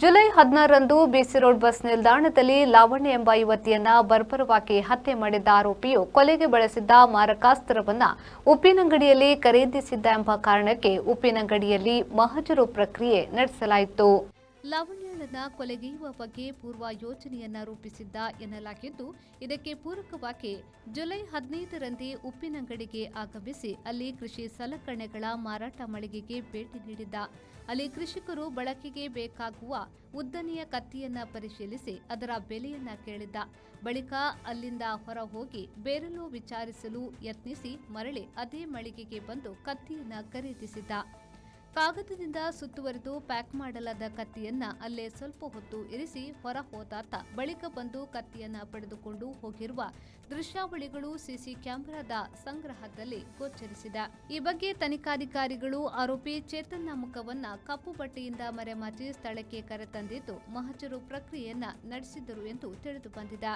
July 16ರಂದು ಬಿಸಿ road bus ನಿಲ್ದಾಣದಲ್ಲಿ ಲಾವಣ್ಯ ಎಂಬ ಯುವತಿಯನ್ನ ಬರ್ಬರವಾಗಿ ಹತ್ಯೆ ಮಾಡಿದ್ದ ಆರೋಪಿಯು ಕೊಲೆಗೆ ಬಳಸಿದ್ದ ಮಾರಕಾಸ್ತ್ರವನ್ನ ಉಪ್ಪಿನಂಗಡಿಯಲ್ಲಿ ಖರೀದಿಸಿದ್ದ ಎಂಬ ಕಾರಣಕ್ಕೆ ಉಪ್ಪಿನಂಗಡಿಯಲ್ಲಿ ಮಹಜರು ಪ್ರಕ್ರಿಯೆ ನಡೆಸಲಾಯಿತು. ಲಾವಣ್ಯಳನ್ನ ಕೊಲೆಗೈಯುವ ಬಗ್ಗೆ ಪೂರ್ವ ಯೋಜನೆಯನ್ನ ರೂಪಿಸಿದ್ದ ಎನ್ನಲಾಗಿದ್ದು, ಇದಕ್ಕೆ ಪೂರಕವಾಗಿ ಜುಲೈ 15ರಂದೇ ಉಪ್ಪಿನಂಗಡಿಗೆ ಆಗಮಿಸಿ ಅಲ್ಲಿ ಕೃಷಿ ಸಲಕರಣೆಗಳ ಮಾರಾಟ ಮಳಿಗೆಗೆ ಭೇಟಿ ನೀಡಿದ್ದ. ಅಲ್ಲಿ ಕೃಷಿಕರು ಬಳಕೆಗೆ ಬೇಕಾಗುವ ಉದ್ದನೆಯ ಕತ್ತಿಯನ್ನ ಪರಿಶೀಲಿಸಿ ಅದರ ಬೆಲೆಯನ್ನ ಕೇಳಿದ್ದ. ಬಳಿಕ ಅಲ್ಲಿಂದ ಹೊರ ಹೋಗಿ ಬೇರೆಲ್ಲೋ ವಿಚಾರಿಸಲು ಯತ್ನಿಸಿ ಮರಳಿ ಅದೇ ಮಳಿಗೆಗೆ ಬಂದು ಕತ್ತಿಯನ್ನ ಖರೀದಿಸಿದ್ದ. ಕಾಗದದಿಂದ ಸುತ್ತುವರೆದು ಪ್ಯಾಕ್ ಮಾಡಲಾದ ಕತ್ತಿಯನ್ನ ಅಲ್ಲೇ ಸ್ವಲ್ಪ ಹೊತ್ತು ಇರಿಸಿ ಹೊರ ಹೋದಾತ ಬಳಿಕ ಬಂದು ಕತ್ತಿಯನ್ನ ಪಡೆದುಕೊಂಡು ಹೋಗಿರುವ ದೃಶ್ಯಾವಳಿಗಳು ಸಿಸಿ ಕ್ಯಾಮೆರಾದ ಸಂಗ್ರಹದಲ್ಲಿ ಗೋಚರಿಸಿದೆ. ಈ ಬಗ್ಗೆ ತನಿಖಾಧಿಕಾರಿಗಳು ಆರೋಪಿ ಚೇತನ್ನ ಮುಖವನ್ನ ಕಪ್ಪು ಬಟ್ಟೆಯಿಂದ ಮರೆಮಾಚಿ ಸ್ಥಳಕ್ಕೆ ಕರೆತಂದಿದ್ದು ಮಹಜರು ಪ್ರಕ್ರಿಯೆಯನ್ನ ನಡೆಸಿದರು ಎಂದು ತಿಳಿದು ಬಂದಿದೆ.